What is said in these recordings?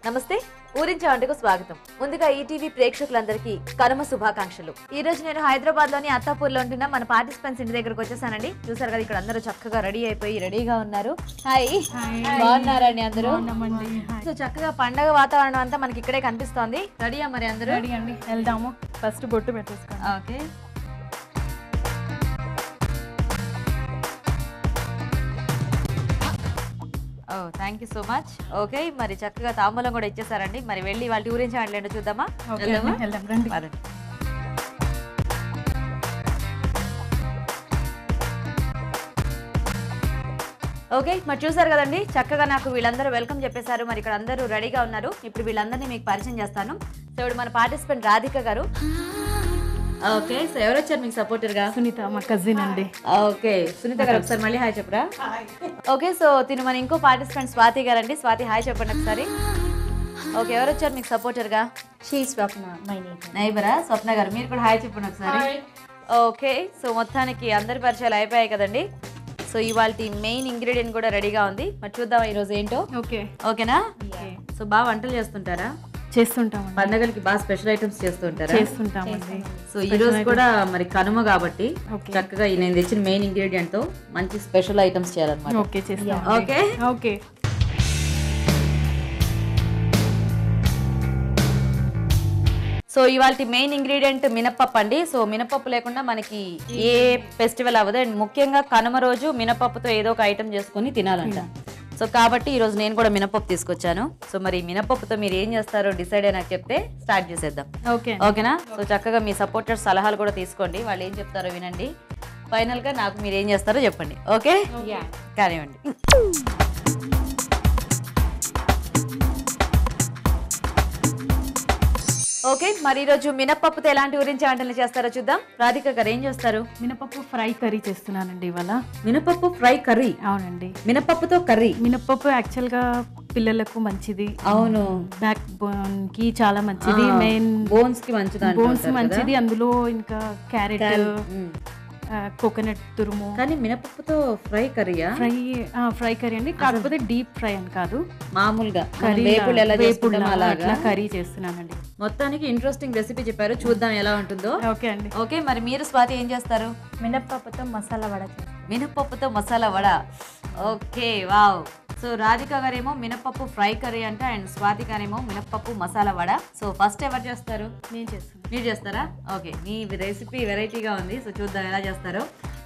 నమస్తే ఊరించి వంటకు స్వాగతం. ముందుగా ఈటీవీ ప్రేక్షకులందరికీ కనుమ శుభాకాంక్షలు. ఈ రోజు నేను హైదరాబాద్ లోని అత్తాపూర్ లో ఉంటున్న మన పార్టిసిపెంట్స్ ఇంటి దగ్గరకు వచ్చేసానండి. చూసారు కదా, ఇక్కడ అందరూ చక్కగా రెడీ అయిపోయి రెడీగా ఉన్నారు. హాయ్, బాగున్నారండి అందరూ? సో చక్కగా పండగ వాతావరణం అంతా మనకి ఇక్కడే కనిపిస్తోంది. రెడీయా మరి అందరూ? రెడీ అండి, వెళ్దాము. ఫస్ట్ బొట్టు పెట్టేసుకోండి. Okay, oh thank you so much. Okay, మరి చక్కగా తాంబూలం కూడా ఇచ్చేసారండి. మరి వెళ్ళి వాళ్ళ ఊరించి మాట్లాడండి, చూద్దామా? వెళ్దాం రండి. ఓకే, మరి చూసారు కదండి, చక్కగా నాకు వీళ్ళందరూ వెల్కమ్ చెప్పేశారు. మరి ఇక్కడ అందరూ రెడీగా ఉన్నారు. ఇప్పుడు వీళ్ళందరినీ మీకు పరిచయం చేస్తాను. సో ఇప్పుడు మన పార్టిసిపెంట్ రాధిక గారు. ఓకే, సో ఎవరు వచ్చారు మీకు సపోర్టర్ గా? సునీత, మా కజిన్ అండి. ఓకే, సునీత గారు ఒకసారి మళ్ళీ హాయ్ చెప్పరా? ఓకే, సో తిను మన ఇంకో పార్టిసిపెంట్ స్వాతి గారు అండి. స్వాతి హాయ్ చెప్పండి ఒకసారి. ఓకే, ఎవరు వచ్చారు మీకు సపోర్టర్ గా? నైబరా స్వప్న గారు, మీరు కూడా హాయ్ చెప్పండి ఒకసారి. ఓకే, సో మొత్తానికి అందరి పరిచయాలు అయిపోయాయి కదండి. సో ఇవాళ మెయిన్ ఇంగ్రీడియంట్ కూడా రెడీగా ఉంది. మరి చూద్దాం ఈ రోజు ఏంటో. ఓకే, ఓకేనా? సో బాగా వంటలు చేస్తుంటారా? చేస్తుంటాం. పండగలకి బాగా స్పెషల్ ఐటమ్స్ చేస్తుంటారా? చేస్తుంటామండి. సో ఈ రోజు కూడా మరి కనుమ కాబట్టి చక్కగా నేను తెచ్చిన మెయిన్ ఇంగ్రీడియంట్ తో మంచి స్పెషల్ ఐటమ్స్ చేయాలన్నమాట. ఓకే, చేస్తాం. Okay okay. సో ఇవాళ మెయిన్ ఇంగ్రీడియంట్ మినపప్పు అండి. సో మినపప్పు లేకుండా మనకి ఏ ఫెస్టివల్ అవ్వదు. అండ్ ముఖ్యంగా కనుమ రోజు మినపప్పుతో ఏదో ఒక ఐటమ్ చేసుకుని తినాలంట. సో కాబట్టి ఈ రోజు నేను కూడా మినపప్పు తీసుకొచ్చాను. సో మరి మినపప్పుతో మీరు ఏం చేస్తారో డిసైడ్ అయ్యి నాకు చెప్తే స్టార్ట్ చేసేద్దాం. ఓకేనా? సో చక్కగా మీ సపోర్టర్స్ సలహాలు కూడా తీసుకోండి. వాళ్ళు ఏం చెప్తారో వినండి. ఫైనల్ గా నాకు మీరు ఏం చేస్తారో చెప్పండి. ఓకే, కానివ్వండి. ఓకే, మరి ఈరోజు మినపప్పుతో ఎలాంటి గురించి వంటలు చేస్తారో చూద్దాం. రాధిక గారు ఏం చేస్తారు? మినపప్పు ఫ్రై కర్రీ చేస్తున్నానండి ఇవాళ. మినపప్పు ఫ్రై కర్రీ? అవునండి, మినపప్పుతో కర్రీ. మినపప్పు యాక్చువల్ గా పిల్లలకు మంచిది. అవును, బ్యాక్ బోన్ కి చాలా మంచిది. మెయిన్ బోన్స్ కి మంచిది. బోన్స్ మంచిది. అందులో ఇంకా క్యారెట్, కోకోనట్ తురుము. కానీ మినపప్పుతో ఫ్రై కర్రీయా? ఫ్రై కర్రీ అండి, కాకపోతే డీప్ ఫ్రై అని కాదు, మామూలుగా అట్లా కర్రీ చేస్తున్నానండి. మొత్తానికి ఇంట్రెస్టింగ్ రెసిపీ చెప్పారు, చూద్దాం ఎలా ఉంటుందో. ఓకే అండి. ఓకే, మరి మీరు స్వాతి ఏం చేస్తారు? మినప్పప్పుతో మసాలా వడ చేస్తాం. మినపప్పుతో masala vada. Okay, wow. So Radhika గారేమో మినపప్పు ఫ్రై కర్రీ అంట, అండ్ స్వాతి గారేమో మినపప్పు మసాలా వడ. సో ఫస్ట్ ఎవరు చేస్తారు? నేను చేస్తాను. మీరు చేస్తారా? ఓకే, మీ రెసిపీ వెరైటీగా ఉంది. సో చూద్దాం ఎలా చేస్తారో.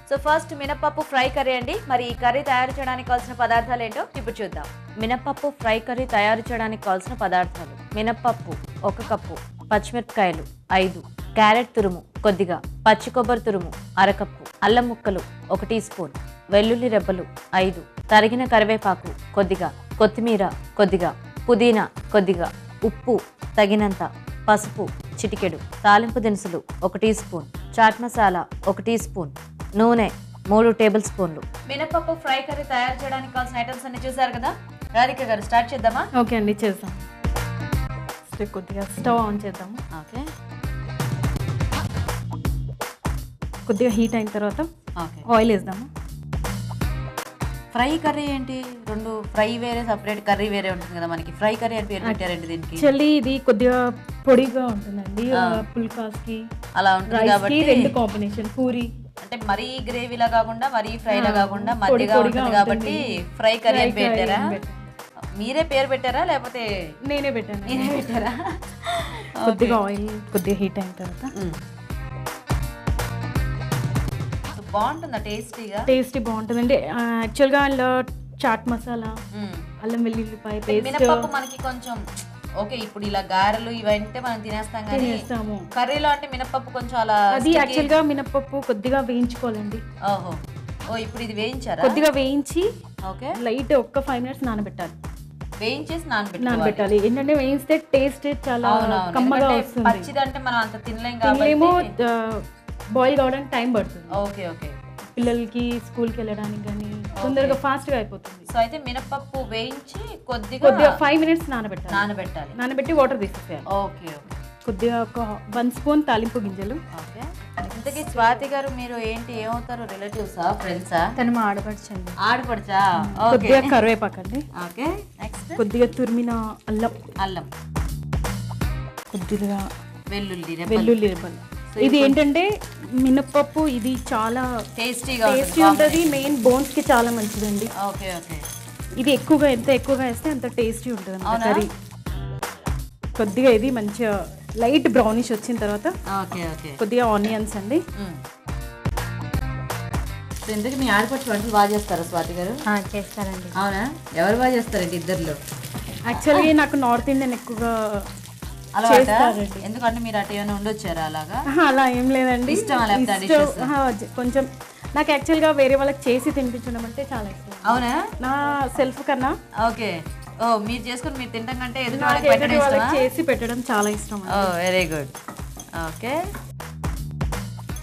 సో ఫస్ట్ మినపప్పు ఫ్రై కర్రీ అండి. మరి ఈ కర్రీ తయారు చేయడానికి కావాల్సిన పదార్థాలు ఏంటో ఇప్పుడు చూద్దాం. మినపప్పు ఫ్రై కర్రీ తయారు చేయడానికి కావాల్సిన పదార్థాలు: మినపప్పు 1 కప్పు, పచ్చిమిరపకాయలు 5, క్యారెట్ తురుము కొద్దిగా, పచ్చి కొబ్బరి తురుము 1/2 కప్పు, అల్లం ముక్కలు 1 టీ స్పూన్, వెల్లుల్లి రెబ్బలు 5, తరిగిన కరివేపాకు కొద్దిగా, కొత్తిమీర కొద్దిగా, పుదీనా కొద్దిగా, ఉప్పు తగినంత, పసుపు చిటికెడు, తాలింపు దినుసులు 1 teaspoon, chaat masala 1 teaspoon, నూనె 3 టేబుల్ స్పూన్లు. మినపప్పు ఫ్రై కర్రీ తయారు చేయడానికి కావాల్సిన ఐటమ్స్ అన్ని చూసారు కదా. రాధిక గారు స్టార్ట్ చేద్దామా? ఓకే అండి, చేద్దాం. కొద్దిగా స్టవ్ ఆన్ చేద్దాము. ఓకే, కొద్దిగా హీట్ అయిన తర్వాత ఆయిల్ వేద్దాము. ఫ్రై కర్రీ ఏంటి? రెండు ఫ్రై వేరే, సపరేట్ కర్రీ వేరే ఉంటుంది కదా మనకి. ఫ్రై కర్రీ అని పేరు పెట్టారండి దీనికి. యాక్చువల్లీ ఇది కొద్దిగా పొడిగా ఉంటుందండి, పుల్కాస్ కి అలా ఉంటుంది కాబట్టి రెండు కాంబినేషన్. పూరి అంటే మరీ గ్రేవీలా కాకుండా మరీ ఫ్రైలా కాకుండా మధ్యగా ఉంటుంది కాబట్టి ఫ్రై కర్రీ అని పెట్టారా? మీరే పేరు పెట్టారా లేకపోతే? నేనే పెట్టాను. నేనే పెట్టారా? కొద్దిగా ఆయిల్ కొద్దిగా హీట్ అయిన తర్వాత బాగుంటుందా? టేస్టీగా? టేస్టీ బాగుంటుందండి. యాక్చువల్గా అందులో చాట్ మసాలా, అల్లం వెల్లుల్లిపాయ పేస్ట్. మినపప్పు మనకి కొంచెం ఓకే, ఇప్పుడు ఇలా గారెలు ఇవంటే మనం తినేస్తాం కానీ కర్రీలో అంటే మినపప్పు కొంచెం అలా. అది యాక్చువల్గా మినపప్పు కొద్దిగా వేయించుకోవాలండి. ఓహో, ఓ ఇప్పుడు ఇది వేయించారా? కొద్దిగా వేయించి ఓకే, లైట్ ఒక్క 5 మినిట్స్ నానబెట్టాలి. వేయించేసి నానబెట్టాలి. ఏంటంటే వేయిస్తే టేస్ట్ చాలా కమ్మగా వస్తుంది. పచ్చిదంటే మనం అంత తినలేం కాబట్టి బాయిల్ కావడానికి టైం పడుతుంది. ఓకే ఓకే, పిల్లలకి స్కూల్కి వెళ్ళడానికి కానీ తొందరగా ఫాస్ట్గా అయిపోతుంది. సో అయితే మినపప్పు వేయించి కొద్దిగా 5 మినిట్స్ నానబెట్టాలి. నానబెట్టి వాటర్ తీసేయాలి. ఓకే ఓకే, కొద్దిగా ఒక 1 స్పూన్ తాలింపు గింజలు, ఓకే, ఇంతకీ స్వాతి గారు మీరు ఏంటి ఏమవుతారు, రిలేటివ్సా, ఫ్రెండ్సా? తను మా ఆడపడుచండి. ఆడపడుచా? కొద్దిగా కరివేపాకు అండి. ఓకే, నెక్స్ట్ కొద్దిగా తురిమిన అల్లం, అల్లం, కొద్దిగా వెల్లుల్లి రెబ్బలు. ఇది ఏంటంటే మినప్పప్పు, ఇది చాలా టేస్టీగా ఉంటుంది. మెయిన్ బోన్స్ కి చాలా మంచిదండి. Okay okay. ఇది ఎంత ఎక్కువగా వేస్తే అంత టేస్టీ ఉంటుంది అన్నమాట కర్రీ. కొద్దిగా ఇది మంచిగా లైట్ బ్రౌనిష్ వచ్చిన తర్వాత కొద్దిగా ఆనియన్స్ అండి. ఎందుకు మీ ఆడపడుచు వంటలు బాగా చేస్తారా స్వాతి గారు? చేస్తారండి. అవునా? ఎవరు బాగా చేస్తారండి ఇద్దరులో? యాక్చువల్గా నాకు నార్త్ ఇండియన్ ఎక్కువగా అలవాటా? ఎందుకంటే మీరు అటు ఏమైనా ఉండొచ్చారా అలాగా? అలా ఏం లేదండి, కొంచెం నాకు యాక్చువల్గా వేరే వాళ్ళకి చేసి తినిపించడం అంటే చాలా ఇష్టం. అవునా? నా సెల్ఫ్ కన్నా. ఓకే. ఓ, మీరు చేసుకుని మీరు తింటాం కంటే ఎదుటి వాళ్ళకి చేసి పెట్టడం చాలా ఇష్టం. ఓ, వెరీ గుడ్. ఓకే.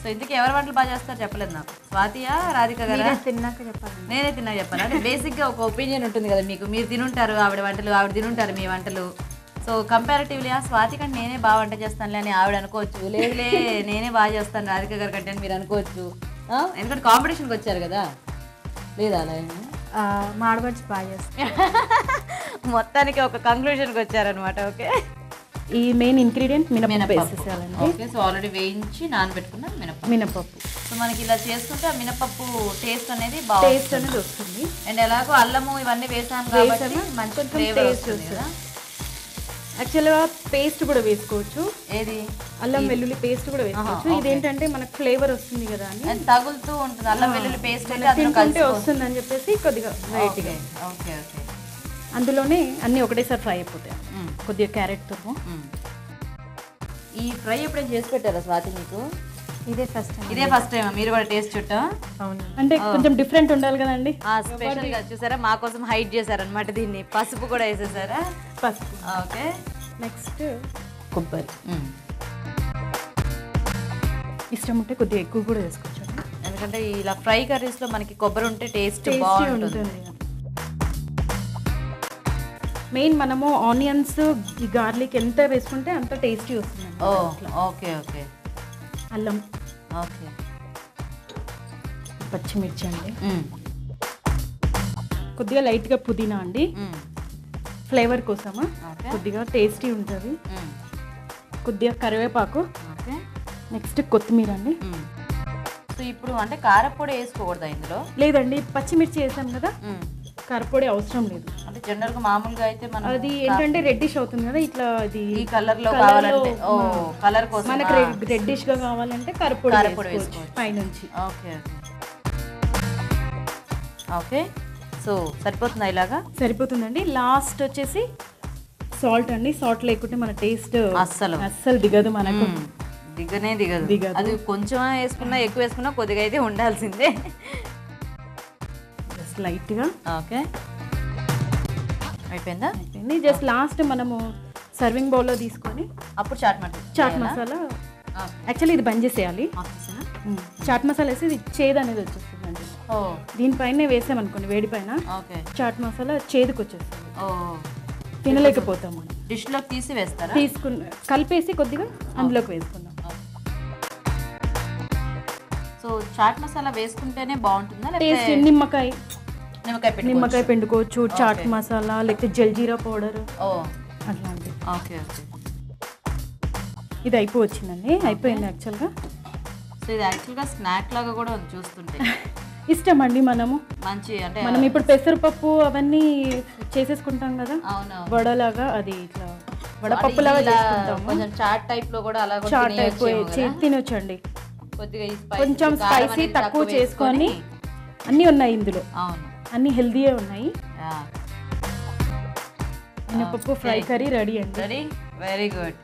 సో ఇందుకు ఎవరి వంటలు బాగా చేస్తారు చెప్పలేదు నాకు. స్వాతియా, రాధిక గారా? తిన్నాక చెప్పాలి. నేనే తిన్నాక చెప్పాను. అంటే బేసిక్గా ఒక ఒపీనియన్ ఉంటుంది కదా మీకు, మీరు తినుంటారు ఆవిడ వంటలు, ఆవిడ తినుంటారు మీ వంటలు. సో కంపారిటివ్లీ స్వాతి కంటే నేనే బాగా వంట చేస్తానులే అని ఆవిడ అనుకోవచ్చు, లేదులే నేనే బాగా చేస్తాను రాధిక గారి కంటే అని మీరు అనుకోవచ్చు. ఎందుకంటే కాంపిటీషన్కి వచ్చారు కదా, లేదా? అలా మా ఆడపడుచు బాగా చేస్తారు. మొత్తానికి ఒక కంక్లూషన్కి వచ్చారనమాట. ఓకే. ఈ మెయిన్ ఇంగ్రీడియంట్ మినపప్పు. ఓకే. సో ఆల్రెడీ వేయించి నానబెట్టుకున్న మినపప్పు. సో మనకి ఇలా చేసుకుంటే ఆ మినపప్పు టేస్ట్ అనేది బాగా వస్తుంది. అండ్ ఎలాగో అల్లము ఇవన్నీ వేసాం కాబట్టి మంచి ఫ్లేవర్ వస్తుంది కదా. యాక్చువల్గా పేస్ట్ కూడా వేసుకోవచ్చు. ఏది? అల్లం వెల్లుల్లి పేస్ట్ కూడా వేసుకోవచ్చు. ఇదేంటంటే మనకు ఫ్లేవర్ వస్తుంది కదా అని తగులుతూ ఉంటుంది. అల్లం వెల్లుల్లి పేస్ట్ తింటుంటే వస్తుంది అని చెప్పేసి కొద్దిగా లైట్గా. Okay okay. అందులోనే అన్ని ఒకటేసారి ఫ్రై అయిపోతాయి. కొద్దిగా క్యారెట్ తురుము. ఈ ఫ్రై ఎప్పుడైనా చేసి పెట్టారా స్వాతి మీకు? ఇదే ఫస్ట్ టైం మీరు కూడా టేస్ట్ చుట్టా? అవును. అంటే కొంచెం డిఫరెంట్ ఉండాలి కదండి. స్పెషల్ గా చూసారా, మా కోసం హైడ్ చేశారనమాట దీన్ని. పసుపు కూడా వేసేసారా? పసుపు. ఓకే. నెక్స్ట్ కొబ్బరి. ఇష్టం ఉంటే కొద్దిగా ఎక్కువ కూడా వేసుకోవచ్చు, ఎందుకంటే ఇలా ఫ్రై కర్రీస్ లో మనకి కొబ్బరి ఉంటే టేస్ట్ బాగుంటుంది. మెయిన్ మనము ఆనియన్స్, ఈ గార్లిక్ ఎంత వేసుకుంటే అంత టేస్టీ వస్తుంది. Okay okay. అల్లం, ఓకే, పచ్చిమిర్చి అండి, కొద్దిగా లైట్గా పుదీనా అండి ఫ్లేవర్ కోసమా, కొద్దిగా టేస్టీ ఉంటుంది. కొద్దిగా కరివేపాకు, నెక్స్ట్ కొత్తిమీర అండి. సో ఇప్పుడు అంటే కారపొడి వేసుకోకూడదా ఇందులో? లేదండి, పచ్చిమిర్చి వేసాం కదా, కారపొడి అవసరం లేదు. అంటే జనరల్ గా మామూలుగా అయితే మనం అది ఏంటంటే రెడ్డిష్ అవుతుంది కదా, ఇట్లా ఇది ఈ కలర్ లో కావాలంటే కలర్ కోసం మనకు రెడ్డిష్ గా కావాలంటే కారపొడి వేసుకోవచ్చు పైనుంచి. Okay okay. సో సరిపోతుందా? ఇలాగా సరిపోతుందండి. లాస్ట్ వచ్చేసి సాల్ట్ అండి. సాల్ట్ లేకుంటే మన టేస్ట్ అస్సలు దిగదు, మనకు దిగదు. అది కొంచెం వేసుకున్నా ఎక్కువ వేసుకున్నా కొద్దిగా అయితే ఉండాల్సిందే. జస్ట్ లైట్గా. ఓకే, అయిపోయిందా? అయిపోయింది. జస్ట్ లాస్ట్ మనము సర్వింగ్ బౌల్లో తీసుకొని అప్పుడు చాట్ మసాలా యాక్చువల్లీ ఇది బంద్ చేసేయాలి. చాట్ మసాలా వేసి ఇది చేదు అనేది వచ్చేస్తుందండి. దీనిపైన వేసామనుకోండి వేడి పైన, చాట్ మసాలా చేదుకు వచ్చేస్తుంది, తినలేకపోతాం. మనం డిష్లోకి తీసి వేస్తారా? కలిపేసి కొద్దిగా అందులోకి వేసుకుందాం. సో చాట్ మసాలా వేసుకుంటేనే బాగుంటుందా? టేస్ట్ నిమ్మకాయ పిండుకోవచ్చు, చాట్ మసాలా లేకపోతే జల్జీరా పౌడర్ అట్లాంటివి. Okay okay. ఇది అయిపోవచ్చిందండి, అయిపోయింది యాక్చువల్గా. సో ఇది యాక్చువల్గా స్నాక్ లాగా కూడా చూస్తుంటే ఇష్టం అండి. మనము మంచి అంటే మనం ఇప్పుడు పెసరపప్పు అవన్నీ చేసేసుకుంటాం కదా, వడలాగా, అది ఇట్లా వడపప్పు లాగా చేసుకుంటాం. కొంచెం చాట్ టైప్ లో కూడా అలా చాట్ టైప్ తినొచ్చండి. కొంచెం స్పైసీ తక్కువ చేసుకొని అన్నీ ఉన్నాయి ఇందులో. అవును, అన్ని హెల్దీయే ఉన్నాయి. మినపప్పు ఫ్రై కర్రీ రెడీ అండి. Very good.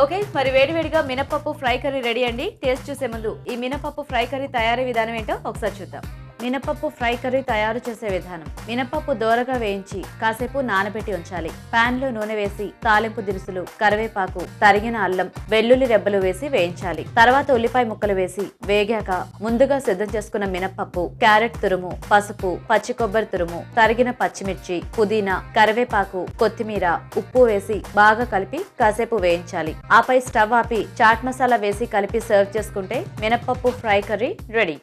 ఓకే, మరి వేడివేడిగా మినపప్పు ఫ్రై కర్రీ రెడీ అండి. టేస్ట్ చూసే ముందు ఈ మినపప్పు ఫ్రై కర్రీ తయారీ విధానం ఏంటో ఒకసారి చూద్దాం. మినపప్పు ఫ్రై కర్రీ తయారు చేసే విధానం. మినపప్పు దోరగా వేయించి కాసేపు నానబెట్టి ఉంచాలి. పాన్ లో నూనె వేసి తాలింపు దినుసులు, కరివేపాకు, తరిగిన అల్లం, వెల్లుల్లి రెబ్బలు వేసి వేయించాలి. తర్వాత ఉల్లిపాయ ముక్కలు వేసి వేగాక ముందుగా సిద్ధం చేసుకున్న మినపప్పు, క్యారెట్ తురుము, పసుపు, పచ్చి కొబ్బరి తురుము, తరిగిన పచ్చిమిర్చి, పుదీనా, కరివేపాకు, కొత్తిమీర, ఉప్పు వేసి బాగా కలిపి కాసేపు వేయించాలి. ఆపై స్టవ్ ఆపి చాట్ మసాలా వేసి కలిపి సర్వ్ చేసుకుంటే మినపప్పు ఫ్రై కర్రీ రెడీ.